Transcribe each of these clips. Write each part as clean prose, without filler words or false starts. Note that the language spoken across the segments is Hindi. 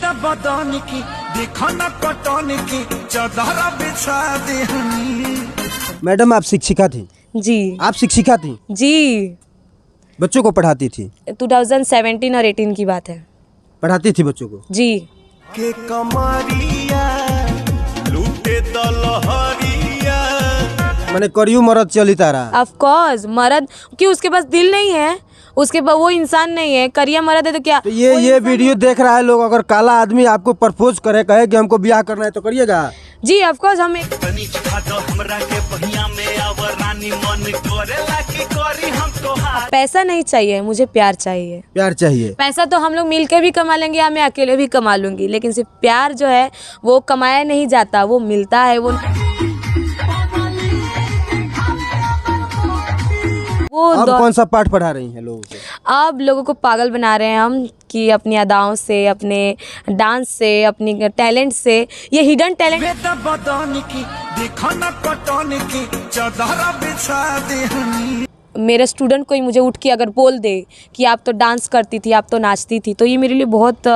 बेटा बदन की देखो न कटन की चदरा बिछा देहनी। मैडम आप शिक्षिका थी? जी। आप शिक्षिका थी? जी। बच्चों को पढ़ाती थी? 2017 और 18 की बात है। पढ़ाती थी बच्चों को? जी। के कमरिया लूटे दलहरिया। मैंने करियो मरद चली तारा। ऑफ कोर्स मर्द कि उसके पास दिल नहीं है, उसके पास वो इंसान नहीं है, करिया मर्द है तो क्या? तो ये वीडियो देख रहा है लोग, अगर काला आदमी आपको प्रपोज करे, कहे कि हमको ब्याह करना है तो करिएगा? जी ऑफ कोर्स। हम पैसा नहीं चाहिए, मुझे प्यार चाहिए। प्यार चाहिए? पैसा तो हम लोग मिलकर भी कमा लेंगे या मैं अकेले भी कमा लूंगी, लेकिन सिर्फ प्यार जो है वो कमाया नहीं जाता, वो मिलता है। वो अब कौन सा पाठ पढ़ा रही हैं लोगों को? अब लोगों को पागल बना रहे हैं हम कि अपनी अदाओं से, अपने डांस से, अपनी टैलेंट से, ये हिडन टैलेंट। बेटा बदन की देखो न कटन की चदरा बिछा देहनी। मेरे स्टूडेंट कोई मुझे उठ के अगर बोल दे कि आप तो डांस करती थी, आप तो नाचती थी, तो ये मेरे लिए बहुत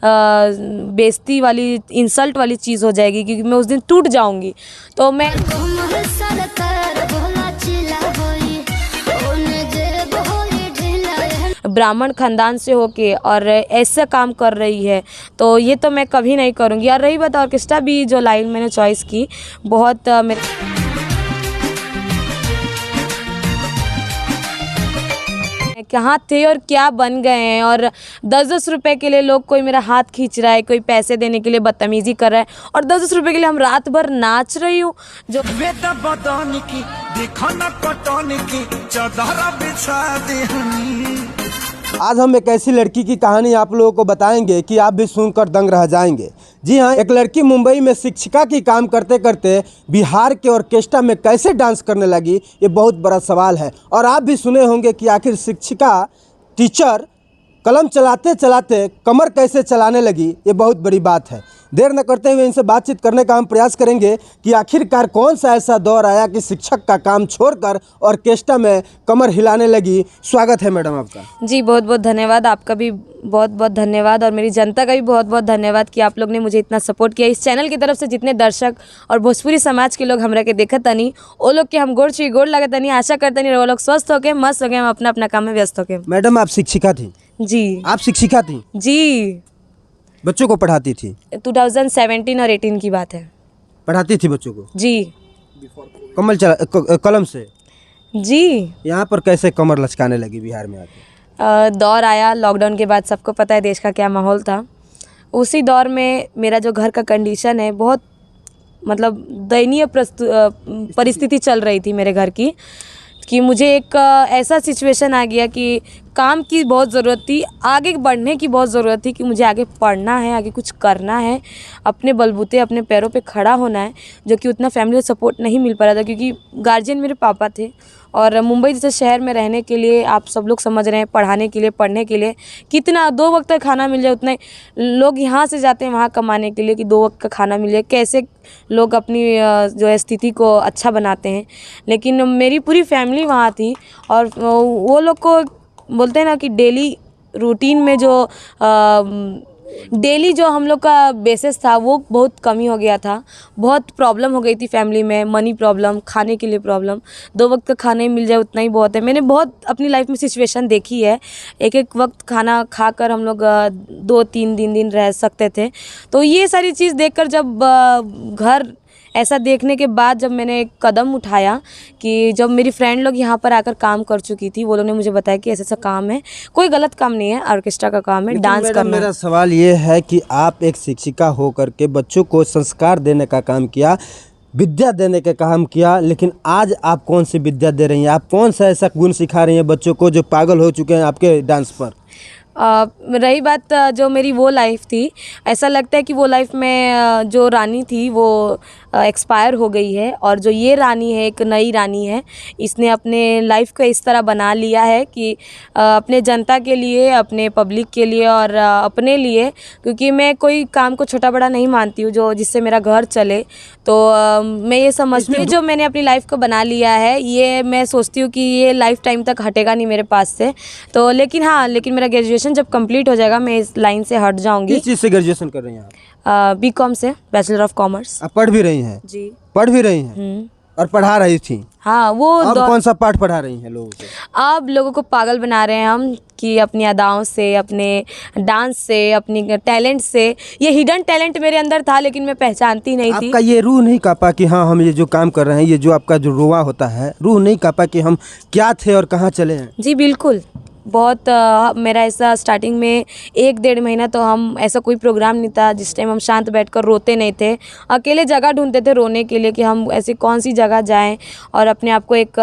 बेइज्जती वाली, इंसल्ट वाली चीज़ हो जाएगी, क्योंकि मैं उस दिन टूट जाऊंगी। तो मैं ब्राह्मण खानदान से होके और ऐसा काम कर रही है, तो ये तो मैं कभी नहीं करूँगी। और रही बात ऑर्केस्ट्रा भी, जो लाइन मैंने चॉइस की, बहुत कहाँ थे और क्या बन गए हैं। और 10-10 रुपए के लिए लोग, कोई मेरा हाथ खींच रहा है, कोई पैसे देने के लिए बदतमीजी कर रहा है, और 10-10 रुपए के लिए हम रात भर नाच रही हूँ। जो बेटा बदन की देखो न कटन की चदरा बिछा देहनी। आज हम एक ऐसी लड़की की कहानी आप लोगों को बताएंगे कि आप भी सुनकर दंग रह जाएंगे। जी हाँ, एक लड़की मुंबई में शिक्षिका की काम करते करते बिहार के ऑर्केस्ट्रा में कैसे डांस करने लगी, ये बहुत बड़ा सवाल है। और आप भी सुने होंगे कि आखिर शिक्षिका, टीचर कलम चलाते चलाते कमर कैसे चलाने लगी, ये बहुत बड़ी बात है। देर न करते हुए इनसे बातचीत करने का हम प्रयास करेंगे कि आखिरकार कौन सा ऐसा दौर आया कि शिक्षक का काम छोड़कर ऑर्केस्ट्रा में कमर हिलाने लगी। स्वागत है मैडम आपका। जी बहुत बहुत धन्यवाद, आपका भी बहुत बहुत धन्यवाद, और मेरी जनता का भी बहुत बहुत धन्यवाद कि आप लोग ने मुझे इतना सपोर्ट किया। इस चैनल की तरफ से जितने दर्शक और भोजपुरी समाज के लोग हमरा के देखत तनी, वो लोग के हम गोड़ लगे तनी, आशा करतनी वो लोग स्वस्थ होके मस्त होके हम अपना अपना काम में व्यस्त होके। मैडम आप शिक्षिका थी? जी। आप शिक्षिका थी? जी। बच्चों को पढ़ाती थी? 2017 और 18 की बात है। पढ़ाती थी बच्चों को? जी। कलम से? जी। यहाँ पर कैसे कमर लचकाने लगी बिहार में आके? दौर आया लॉकडाउन के बाद, सबको पता है देश का क्या माहौल था। उसी दौर में मेरा जो घर का कंडीशन है, बहुत मतलब दयनीय परिस्थिति चल रही थी मेरे घर की, कि मुझे एक ऐसा सिचुएशन आ गया कि काम की बहुत ज़रूरत थी, आगे बढ़ने की बहुत ज़रूरत थी, कि मुझे आगे पढ़ना है, आगे कुछ करना है, अपने बलबूते अपने पैरों पे खड़ा होना है, जो कि उतना फैमिली सपोर्ट नहीं मिल पा रहा था, क्योंकि गार्जियन मेरे पापा थे। और मुंबई जैसे शहर में रहने के लिए, आप सब लोग समझ रहे हैं, पढ़ाने के लिए, पढ़ने के लिए कितना 2 वक्त का खाना मिल जाए, उतना लोग यहाँ से जाते हैं वहाँ कमाने के लिए कि 2 वक्त का खाना मिल जाए। कैसे लोग अपनी जो है स्थिति को अच्छा बनाते हैं। लेकिन मेरी पूरी फैमिली वहाँ थी, और वो लोग को बोलते हैं ना कि डेली रूटीन में जो डेली जो हम लोग का बेसिस था, वो बहुत कमी हो गया था। बहुत प्रॉब्लम हो गई थी फैमिली में, मनी प्रॉब्लम, खाने के लिए प्रॉब्लम। 2 वक्त का खाना ही मिल जाए उतना ही बहुत है। मैंने बहुत अपनी लाइफ में सिचुएशन देखी है, एक वक्त खाना खाकर हम लोग 2-3 दिन रह सकते थे। तो ये सारी चीज़ देखकर जब घर ऐसा देखने के बाद जब मैंने एक कदम उठाया, कि जब मेरी फ्रेंड लोग यहाँ पर आकर काम कर चुकी थी, वो लोग ने मुझे बताया कि ऐसा काम है, कोई गलत काम नहीं है, ऑर्केस्ट्रा का काम है, डांस करना। मेरा सवाल ये है कि आप एक शिक्षिका होकर के बच्चों को संस्कार देने का काम किया, विद्या देने का काम किया, लेकिन आज आप कौन सी विद्या दे रही हैं? आप कौन सा ऐसा गुण सिखा रही हैं बच्चों को जो पागल हो चुके हैं आपके डांस पर? रही बात जो मेरी वो लाइफ थी, ऐसा लगता है कि वो लाइफ में जो रानी थी वो एक्सपायर हो गई है, और जो ये रानी है, एक नई रानी है, इसने अपने लाइफ को इस तरह बना लिया है कि अपने जनता के लिए, अपने पब्लिक के लिए और अपने लिए, क्योंकि मैं कोई काम को छोटा बड़ा नहीं मानती हूँ जो जिससे मेरा घर चले। तो मैं ये समझती हूँ जो मैंने अपनी लाइफ को बना लिया है, ये मैं सोचती हूँ कि ये लाइफ टाइम तक हटेगा नहीं मेरे पास से। तो लेकिन हाँ, लेकिन मेरा ग्रेजुएशन ग्रेजुएशन जब कंप्लीट हो जाएगा मैं इस लाइन से हट जाऊंगी। किस चीज़ से ग्रेजुएशन कर रही हैं आप? बीकॉम से, बैचलर ऑफ कॉमर्स। आप पढ़ भी रही हैं? जी। पढ़ भी रही हैं और पढ़ा रही थी? हाँ, वो अब कौन सा पाठ पढ़ा रही हैं लोगों को? अब लोगों को पागल बना रहे हैं हम कि अपनी अदाओं से, अपने डांस से, अपनी टैलेंट से। ये हिडन टैलेंट मेरे अंदर था लेकिन मैं पहचानती नहीं थी। आपका ये रूह नहीं कांपा कि हाँ हम ये जो काम कर रहे हैं, ये जो आपका जो रोआ होता है, रूह नहीं कांपा कि हम क्या थे और कहाँ चले हैं? जी बिल्कुल, बहुत मेरा ऐसा स्टार्टिंग में 1-1.5 महीना तो हम ऐसा कोई प्रोग्राम नहीं था जिस टाइम हम शांत बैठकर रोते नहीं थे। अकेले जगह ढूंढते थे रोने के लिए कि हम ऐसी कौन सी जगह जाएं, और अपने आप को एक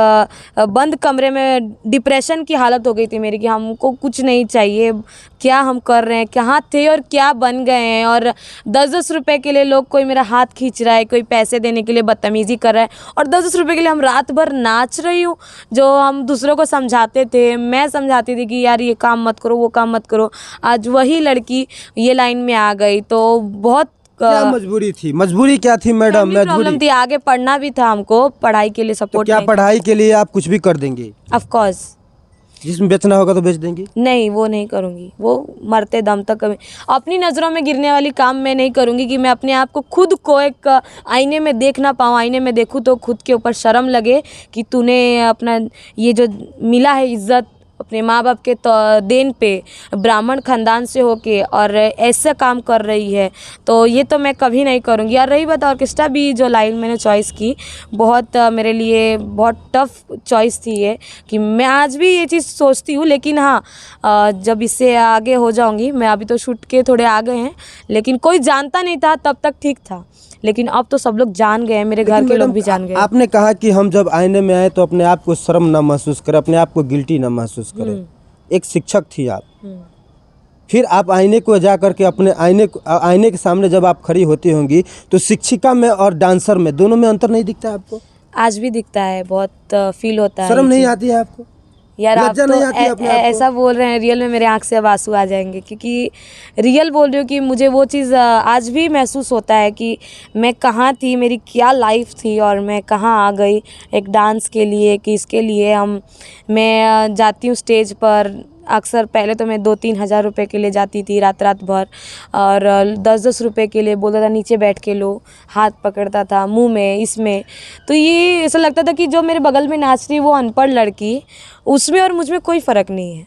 बंद कमरे में, डिप्रेशन की हालत हो गई थी मेरी कि हमको कुछ नहीं चाहिए, क्या हम कर रहे हैं, कहाँ थे और क्या बन गए हैं। और 10-10 रुपये के लिए लोग, कोई मेरा हाथ खींच रहा है, कोई पैसे देने के लिए बदतमीज़ी कर रहा है, और 10-10 रुपये के लिए हम रात भर नाच रही हूँ। जो हम दूसरों को समझाते थे, मैं समझाती थी कि यार ये काम मत करो, वो काम मत करो, आज वही लड़की ये लाइन में आ गई। तो बहुत क्या मजबूरी थी? मजबूरी क्या थी मैडम? प्रॉब्लम थी, आगे पढ़ना भी था हमको, पढ़ाई के लिए तो सपोर्ट क्या पढ़ाई के लिए आप कुछ भी कर देंगी? Of course. जिसमें बेचना होगा तो बेच देंगी? नहीं, वो नहीं करूँगी, वो मरते दम तक अपनी नज़रों में गिरने वाली काम मैं नहीं करूँगी कि मैं अपने आप को, खुद को एक आईने में देख ना पाऊँ। आईने में देखूँ तो खुद के ऊपर शर्म लगे कि तूने अपना ये जो मिला है इज़्ज़त अपने माँ बाप के देन पे, ब्राह्मण खानदान से होके और ऐसा काम कर रही है, तो ये तो मैं कभी नहीं करूँगी। और रही बात ऑर्केस्ट्रा भी, जो लाइन मैंने चॉइस की, बहुत मेरे लिए बहुत टफ चॉइस थी ये, कि मैं आज भी ये चीज़ सोचती हूँ। लेकिन हाँ, जब इससे आगे हो जाऊँगी, मैं अभी तो शूट के थोड़े आगे हैं, लेकिन कोई जानता नहीं था तब तक ठीक था, लेकिन अब तो सब लोग जान गए, मेरे घर के लोग भी जान गए। आपने कहा कि हम जब आईने में आए तो अपने आप को शर्म ना महसूस करें, अपने आप को गिल्टी ना महसूस करें। एक शिक्षक थी आप, फिर आप आईने को जा करके अपने आईने के सामने जब आप खड़ी होती होंगी तो शिक्षिका में और डांसर में, दोनों में अंतर नहीं दिखता आपको? आज भी दिखता है, बहुत फील होता है। शर्म नहीं आती है आपको? यार आप लज्जा तो नहीं आती अपने आप को? ऐसा बोल रहे हैं, रियल में मेरे आंख से अब आंसू आ जाएंगे, क्योंकि रियल बोल रही हूँ कि मुझे वो चीज़ आज भी महसूस होता है कि मैं कहाँ थी, मेरी क्या लाइफ थी और मैं कहाँ आ गई एक डांस के लिए। कि इसके लिए मैं जाती हूँ स्टेज पर, अक्सर पहले तो मैं 2-3 हज़ार रुपये के लिए जाती थी रात भर, और 10-10 रुपये के लिए बोलता था नीचे बैठ के लो, हाथ पकड़ता था मुंह में, इसमें। तो ये ऐसा लगता था कि जो मेरे बगल में नाच रही वो अनपढ़ लड़की, उसमें और मुझ में कोई फ़र्क नहीं है,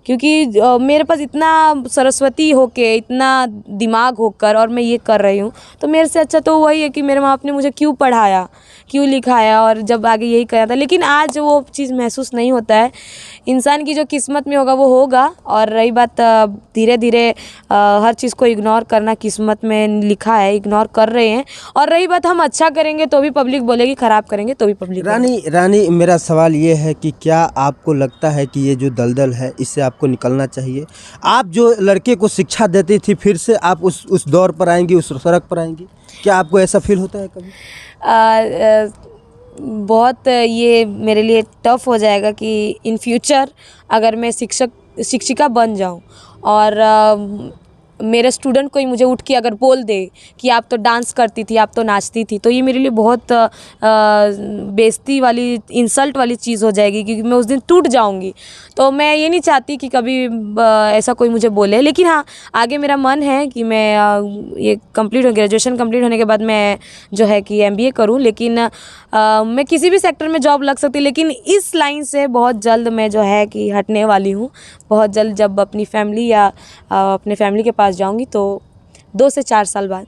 क्योंकि मेरे पास इतना सरस्वती होके, इतना दिमाग होकर और मैं ये कर रही हूँ, तो मेरे से अच्छा तो वही है कि मेरे माँ बाप ने मुझे क्यों पढ़ाया, क्यों लिखाया, और जब आगे यही करा था। लेकिन आज वो चीज़ महसूस नहीं होता है। इंसान की जो किस्मत में होगा वो होगा, और रही बात धीरे धीरे हर चीज़ को इग्नोर करना, किस्मत में लिखा है, इग्नोर कर रहे हैं। और रही बात हम अच्छा करेंगे तो भी पब्लिक बोलेगी, ख़राब करेंगे तो भी पब्लिक। रानी मेरा सवाल ये है कि क्या आपको लगता है कि ये जो दलदल है इससे आपको निकलना चाहिए? आप जो लड़के को शिक्षा देती थी, फिर से आप उस दौर पर आएंगी, उस सड़क पर आएंगी? क्या आपको ऐसा फील होता है कभी? बहुत ये मेरे लिए टफ हो जाएगा कि इन फ्यूचर अगर मैं शिक्षिका बन जाऊं और मेरे स्टूडेंट कोई मुझे उठ के अगर बोल दे कि आप तो डांस करती थी, आप तो नाचती थी, तो ये मेरे लिए बहुत बेइज्जती वाली, इंसल्ट वाली चीज़ हो जाएगी, क्योंकि मैं उस दिन टूट जाऊंगी। तो मैं ये नहीं चाहती कि कभी ऐसा कोई मुझे बोले। लेकिन हाँ, आगे मेरा मन है कि मैं ये ग्रेजुएशन कंप्लीट होने के बाद मैं जो है कि MBA करूं। लेकिन मैं किसी भी सेक्टर में जॉब लग सकती, लेकिन इस लाइन से बहुत जल्द मैं जो है कि हटने वाली हूँ। बहुत जल्द जब अपनी फैमिली या अपने फैमिली के पास जाऊंगी तो 2 से 4 साल बाद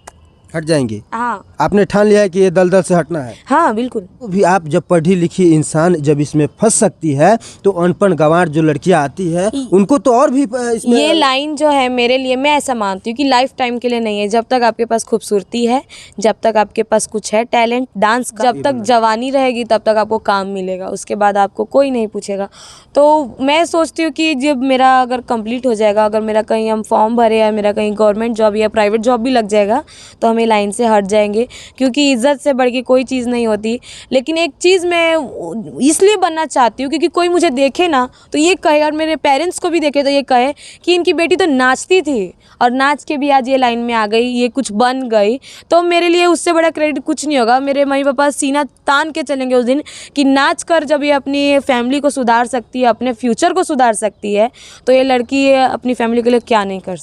हट जाएंगे। हाँ, आपने ठान लिया है कि ये दलदल से हटना है? हाँ बिल्कुल। तो भी आप जब पढ़ी लिखी इंसान जब इसमें फंस सकती है, तो अनपढ़ गंवार जो लड़कियां आती है उनको तो और भी इसमें। ये लाइन जो है मेरे लिए, मैं ऐसा मानती हूँ कि लाइफ टाइम के लिए नहीं है। जब तक आपके पास खूबसूरती है, जब तक आपके पास कुछ है टैलेंट डांस का, जब तक जवानी रहेगी तब तक आपको काम मिलेगा, उसके बाद आपको कोई नहीं पूछेगा। तो मैं सोचती हूँ कि जब मेरा अगर कंप्लीट हो जाएगा, अगर मेरा कहीं हम फॉर्म भरे या मेरा कहीं गवर्नमेंट जॉब या प्राइवेट जॉब भी लग जाएगा, तो हमें ये लाइन से हट जाएंगे, क्योंकि इज़्ज़त से बढ़ के कोई चीज़ नहीं होती। लेकिन एक चीज़ मैं इसलिए बनना चाहती हूँ क्योंकि कोई मुझे देखे ना तो ये कहे, और मेरे पेरेंट्स को भी देखे तो ये कहे कि इनकी बेटी तो नाचती थी और नाच के भी आज ये लाइन में आ गई, ये कुछ बन गई। तो मेरे लिए उससे बड़ा क्रेडिट कुछ नहीं होगा। मेरे मम्मी पापा सीना तान के चलेंगे उस दिन कि नाच कर जब ये अपनी फैमिली को सुधार सकती है, अपने फ्यूचर को सुधार सकती है, तो ये लड़की अपनी फैमिली के लिए क्या नहीं कर सकती।